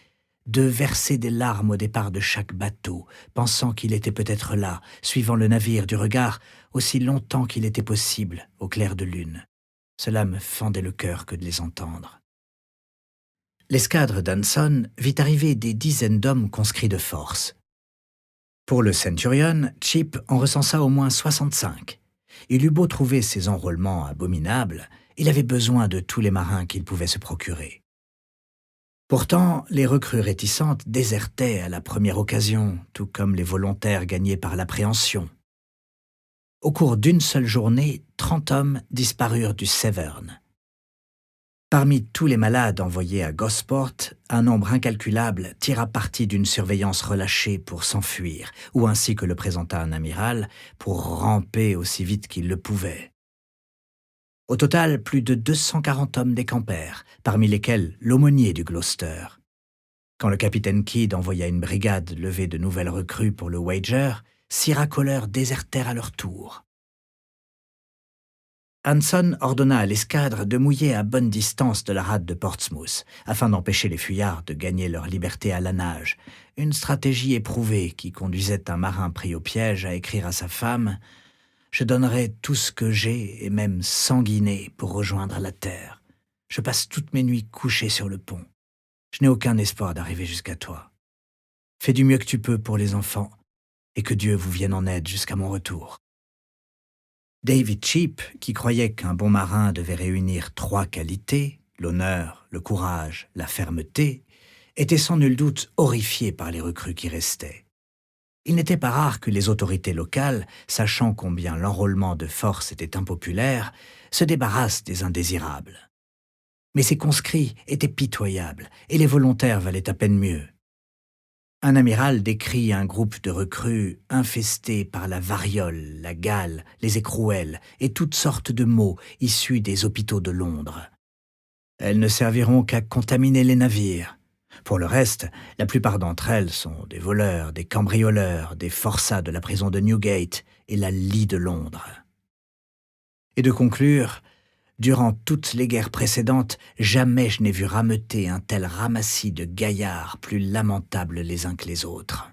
de verser des larmes au départ de chaque bateau, pensant qu'il était peut-être là, suivant le navire du regard aussi longtemps qu'il était possible au clair de lune. Cela me fendait le cœur que de les entendre. L'escadre d'Hanson vit arriver des dizaines d'hommes conscrits de force. Pour le Centurion, Cheap en recensa au moins 65. Il eut beau trouver ces enrôlements abominables, il avait besoin de tous les marins qu'il pouvait se procurer. Pourtant, les recrues réticentes désertaient à la première occasion, tout comme les volontaires gagnés par l'appréhension. Au cours d'une seule journée, 30 hommes disparurent du Severn. Parmi tous les malades envoyés à Gosport, un nombre incalculable tira parti d'une surveillance relâchée pour s'enfuir, ou ainsi que le présenta un amiral, pour ramper aussi vite qu'il le pouvait. Au total, plus de 240 hommes décampèrent, parmi lesquels l'aumônier du Gloucester. Quand le capitaine Kidd envoya une brigade lever de nouvelles recrues pour le Wager, 6 racoleurs désertèrent à leur tour. Hanson ordonna à l'escadre de mouiller à bonne distance de la rade de Portsmouth, afin d'empêcher les fuyards de gagner leur liberté à la nage, une stratégie éprouvée qui conduisait un marin pris au piège à écrire à sa femme « Je donnerai tout ce que j'ai, et même 100 guinées, pour rejoindre la terre. Je passe toutes mes nuits couché sur le pont. Je n'ai aucun espoir d'arriver jusqu'à toi. Fais du mieux que tu peux pour les enfants, et que Dieu vous vienne en aide jusqu'à mon retour. » David Cheap, qui croyait qu'un bon marin devait réunir 3 qualités, l'honneur, le courage, la fermeté, était sans nul doute horrifié par les recrues qui restaient. Il n'était pas rare que les autorités locales, sachant combien l'enrôlement de force était impopulaire, se débarrassent des indésirables. Mais ces conscrits étaient pitoyables et les volontaires valaient à peine mieux. Un amiral décrit un groupe de recrues infestés par la variole, la gale, les écrouelles et toutes sortes de maux issus des hôpitaux de Londres. Elles ne serviront qu'à contaminer les navires. Pour le reste, la plupart d'entre elles sont des voleurs, des cambrioleurs, des forçats de la prison de Newgate et la Lie de Londres. Et de conclure, durant toutes les guerres précédentes, jamais je n'ai vu rameuter un tel ramassis de gaillards plus lamentables les uns que les autres.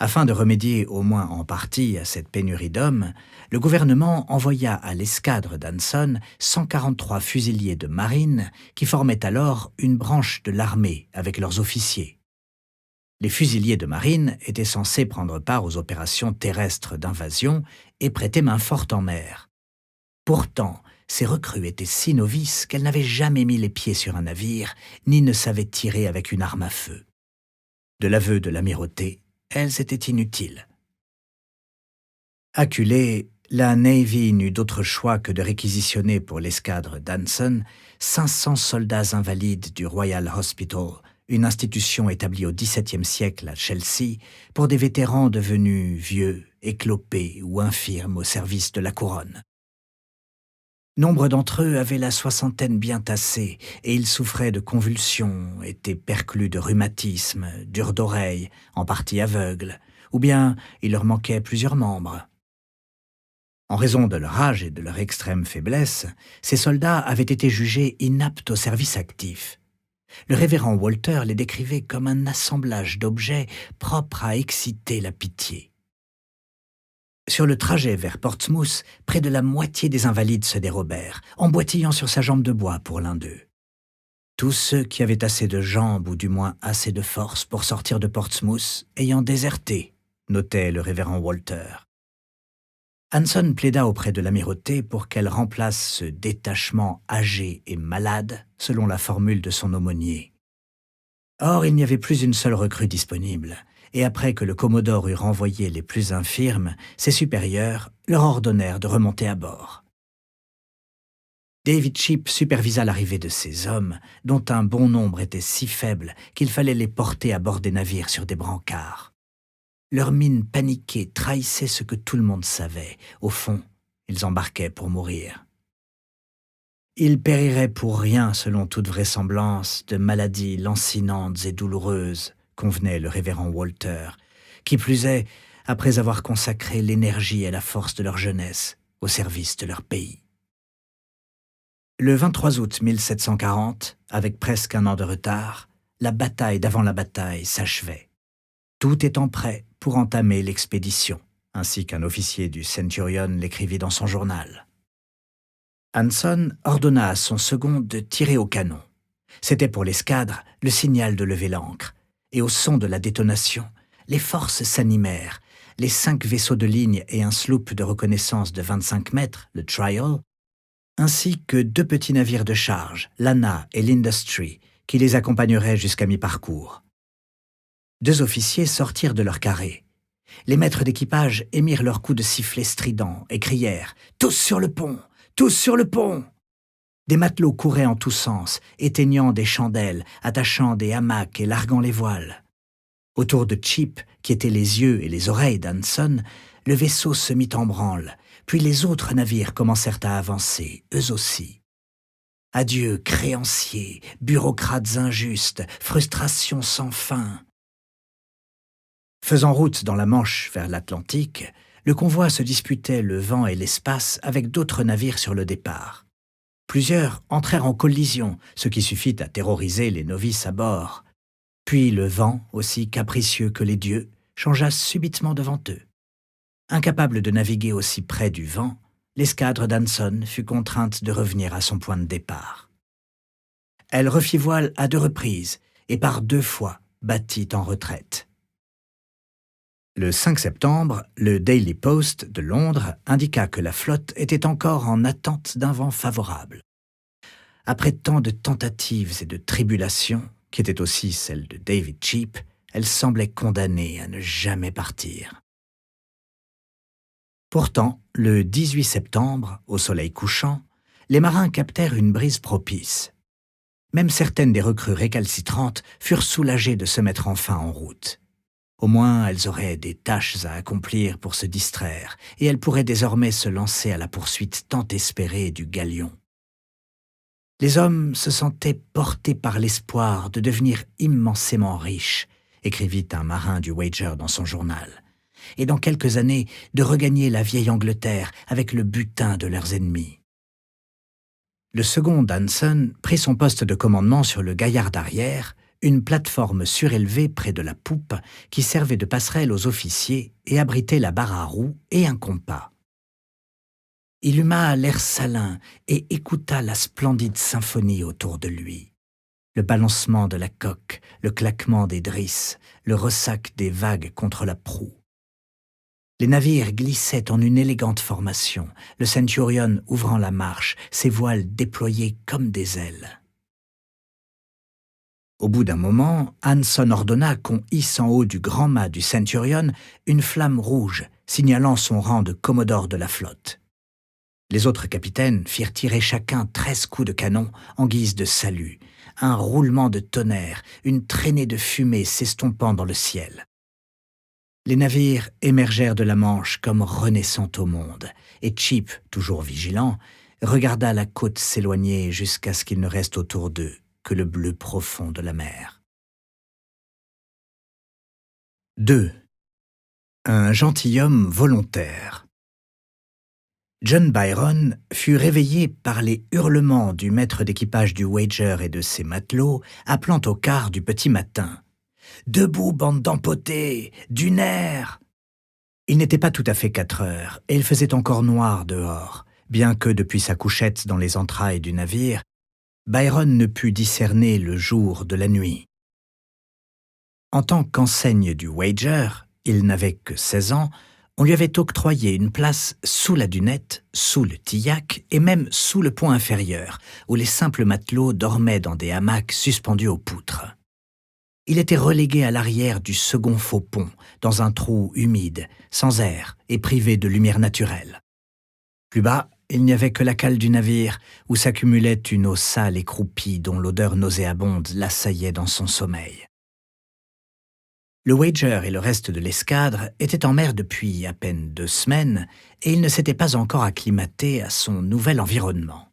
Afin de remédier au moins en partie à cette pénurie d'hommes, le gouvernement envoya à l'escadre d'Anson 143 fusiliers de marine qui formaient alors une branche de l'armée avec leurs officiers. Les fusiliers de marine étaient censés prendre part aux opérations terrestres d'invasion et prêter main forte en mer. Pourtant, ces recrues étaient si novices qu'elles n'avaient jamais mis les pieds sur un navire, ni ne savaient tirer avec une arme à feu. De l'aveu de l'amirauté, elles étaient inutiles. Acculée, la Navy n'eut d'autre choix que de réquisitionner pour l'escadre d'Anson 500 soldats invalides du Royal Hospital, une institution établie au XVIIe siècle à Chelsea pour des vétérans devenus vieux, éclopés ou infirmes au service de la couronne. Nombre d'entre eux avaient la soixantaine bien tassée et ils souffraient de convulsions, étaient perclus de rhumatisme, durs d'oreille, en partie aveugles, ou bien il leur manquait plusieurs membres. En raison de leur âge et de leur extrême faiblesse, ces soldats avaient été jugés inaptes au service actif. Le révérend Walter les décrivait comme un assemblage d'objets propres à exciter la pitié. Sur le trajet vers Portsmouth, près de la moitié des invalides se dérobèrent, emboîtillant sur sa jambe de bois pour l'un d'eux. Tous ceux qui avaient assez de jambes ou du moins assez de force pour sortir de Portsmouth ayant déserté, notait le révérend Walter. Anson plaida auprès de l'amirauté pour qu'elle remplace ce détachement âgé et malade, selon la formule de son aumônier. Or, il n'y avait plus une seule recrue disponible, et après que le commodore eut renvoyé les plus infirmes, ses supérieurs leur ordonnèrent de remonter à bord. David Cheap supervisa l'arrivée de ces hommes, dont un bon nombre étaient si faibles qu'il fallait les porter à bord des navires sur des brancards. Leur mine paniquée trahissait ce que tout le monde savait. Au fond, ils embarquaient pour mourir. Ils périraient pour rien, selon toute vraisemblance, de maladies lancinantes et douloureuses, convenait le révérend Walter, qui plus est, après avoir consacré l'énergie et la force de leur jeunesse au service de leur pays. Le 23 août 1740, avec presque un an de retard, la bataille d'avant la bataille s'achevait. Tout étant prêt pour entamer l'expédition, ainsi qu'un officier du Centurion l'écrivit dans son journal. Anson ordonna à son second de tirer au canon. C'était pour l'escadre le signal de lever l'ancre, et au son de la détonation, les forces s'animèrent. Les 5 vaisseaux de ligne et un sloop de reconnaissance de 25 mètres, le Trial, ainsi que 2 petits navires de charge, l'Anna et l'Industry, qui les accompagneraient jusqu'à mi-parcours. 2 officiers sortirent de leur carré. Les maîtres d'équipage émirent leurs coups de sifflet stridents et crièrent « Tous sur le pont ! Tous sur le pont !» Des matelots couraient en tous sens, éteignant des chandelles, attachant des hamacs et larguant les voiles. Autour de Cheap, qui étaient les yeux et les oreilles d'Anson, le vaisseau se mit en branle, puis les autres navires commencèrent à avancer, eux aussi. Adieu, créanciers, bureaucrates injustes, frustrations sans fin. Faisant route dans la Manche vers l'Atlantique, le convoi se disputait le vent et l'espace avec d'autres navires sur le départ. Plusieurs entrèrent en collision, ce qui suffit à terroriser les novices à bord. Puis le vent, aussi capricieux que les dieux, changea subitement devant eux. Incapable de naviguer aussi près du vent, l'escadre d'Anson fut contrainte de revenir à son point de départ. Elle refit voile à 2 reprises et par 2 fois battit en retraite. Le 5 septembre, le Daily Post de Londres indiqua que la flotte était encore en attente d'un vent favorable. Après tant de tentatives et de tribulations, qui étaient aussi celles de David Cheap, elle semblait condamnée à ne jamais partir. Pourtant, le 18 septembre, au soleil couchant, les marins captèrent une brise propice. Même certaines des recrues récalcitrantes furent soulagées de se mettre enfin en route. Au moins, elles auraient des tâches à accomplir pour se distraire, et elles pourraient désormais se lancer à la poursuite tant espérée du galion. Les hommes se sentaient portés par l'espoir de devenir immensément riches, écrivit un marin du Wager dans son journal, et dans quelques années de regagner la vieille Angleterre avec le butin de leurs ennemis. Le second Anson prit son poste de commandement sur le gaillard d'arrière, une plateforme surélevée près de la poupe qui servait de passerelle aux officiers et abritait la barre à roues et un compas. Il huma l'air salin et écouta la splendide symphonie autour de lui. Le balancement de la coque, le claquement des drisses, le ressac des vagues contre la proue. Les navires glissaient en une élégante formation, le Centurion ouvrant la marche, ses voiles déployées comme des ailes. Au bout d'un moment, Anson ordonna qu'on hisse en haut du grand mât du Centurion une flamme rouge, signalant son rang de commodore de la flotte. Les autres capitaines firent tirer chacun 13 coups de canon en guise de salut, un roulement de tonnerre, une traînée de fumée s'estompant dans le ciel. Les navires émergèrent de la Manche comme renaissant au monde, et Cheap, toujours vigilant, regarda la côte s'éloigner jusqu'à ce qu'il ne reste autour d'eux que le bleu profond de la mer. 2. Un gentilhomme volontaire. John Byron fut réveillé par les hurlements du maître d'équipage du Wager et de ses matelots, appelant au quart du petit matin. « Debout, bande d'empotés, du nerf !» Il n'était pas tout à fait 4 heures, et il faisait encore noir dehors, bien que depuis sa couchette dans les entrailles du navire, Byron ne put discerner le jour de la nuit. En tant qu'enseigne du Wager, il n'avait que 16 ans, on lui avait octroyé une place sous la dunette, sous le tillac et même sous le pont inférieur, où les simples matelots dormaient dans des hamacs suspendus aux poutres. Il était relégué à l'arrière du second faux pont, dans un trou humide, sans air et privé de lumière naturelle. Plus bas, il n'y avait que la cale du navire, où s'accumulait une eau sale et croupie dont l'odeur nauséabonde l'assaillait dans son sommeil. Le Wager et le reste de l'escadre étaient en mer depuis à peine 2 semaines, et il ne s'était pas encore acclimaté à son nouvel environnement.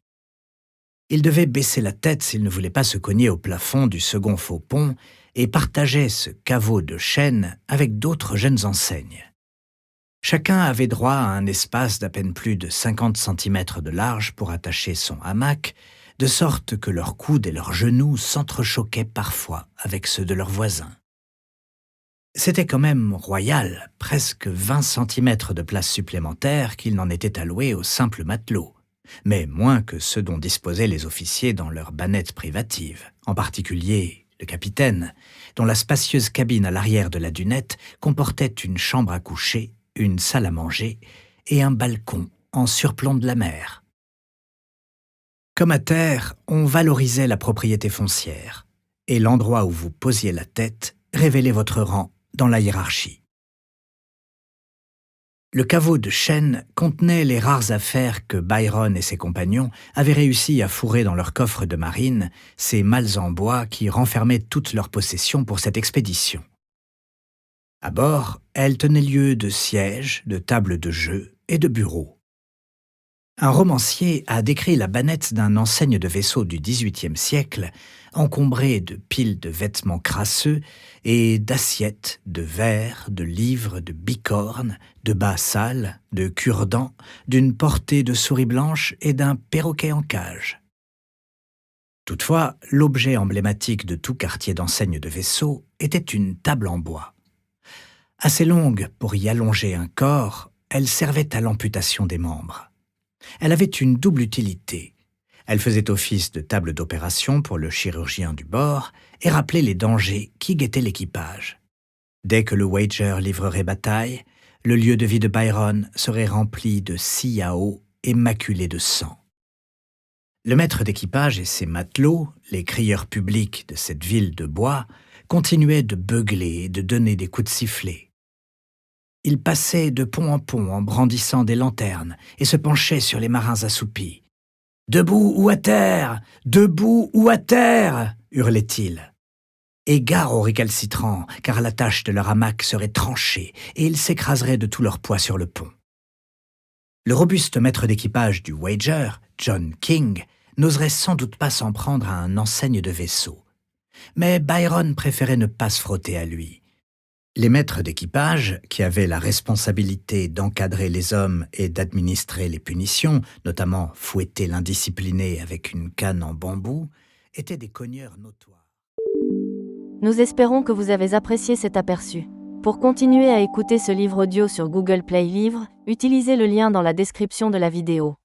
Il devait baisser la tête s'il ne voulait pas se cogner au plafond du second faux pont et partageait ce caveau de chêne avec d'autres jeunes enseignes. Chacun avait droit à un espace d'à peine plus de 50 cm de large pour attacher son hamac, de sorte que leurs coudes et leurs genoux s'entrechoquaient parfois avec ceux de leurs voisins. C'était quand même royal, presque 20 cm de place supplémentaire qu'il n'en était alloué aux simples matelots, mais moins que ceux dont disposaient les officiers dans leurs bannettes privatives, en particulier le capitaine, dont la spacieuse cabine à l'arrière de la dunette comportait une chambre à coucher, une salle à manger et un balcon en surplomb de la mer. Comme à terre, on valorisait la propriété foncière, et l'endroit où vous posiez la tête révélait votre rang dans la hiérarchie. Le caveau de chêne contenait les rares affaires que Byron et ses compagnons avaient réussi à fourrer dans leur coffre de marine, ces malles en bois qui renfermaient toutes leurs possessions pour cette expédition. À bord, elle tenait lieu de sièges, de tables de jeu et de bureaux. Un romancier a décrit la bannette d'un enseigne de vaisseau du XVIIIe siècle, encombrée de piles de vêtements crasseux et d'assiettes, de verres, de livres, de bicornes, de bas sales, de cure-dents, d'une portée de souris blanches et d'un perroquet en cage. Toutefois, l'objet emblématique de tout quartier d'enseigne de vaisseau était une table en bois. Assez longue pour y allonger un corps, elle servait à l'amputation des membres. Elle avait une double utilité. Elle faisait office de table d'opération pour le chirurgien du bord et rappelait les dangers qui guettaient l'équipage. Dès que le Wager livrerait bataille, le lieu de vie de Byron serait rempli de sillao et maculé de sang. Le maître d'équipage et ses matelots, les crieurs publics de cette ville de bois, continuaient de beugler et de donner des coups de sifflet. Ils passaient de pont en pont en brandissant des lanternes et se penchaient sur les marins assoupis. « Debout ou à terre! Debout ou à terre !» hurlaient-ils. Et gare aux récalcitrants, car la tâche de leur hamac serait tranchée et ils s'écraseraient de tout leur poids sur le pont. Le robuste maître d'équipage du Wager, John King, n'oserait sans doute pas s'en prendre à un enseigne de vaisseau. Mais Byron préférait ne pas se frotter à lui. Les maîtres d'équipage, qui avaient la responsabilité d'encadrer les hommes et d'administrer les punitions, notamment fouetter l'indiscipliné avec une canne en bambou, étaient des cogneurs notoires. Nous espérons que vous avez apprécié cet aperçu. Pour continuer à écouter ce livre audio sur Google Play Livres, utilisez le lien dans la description de la vidéo.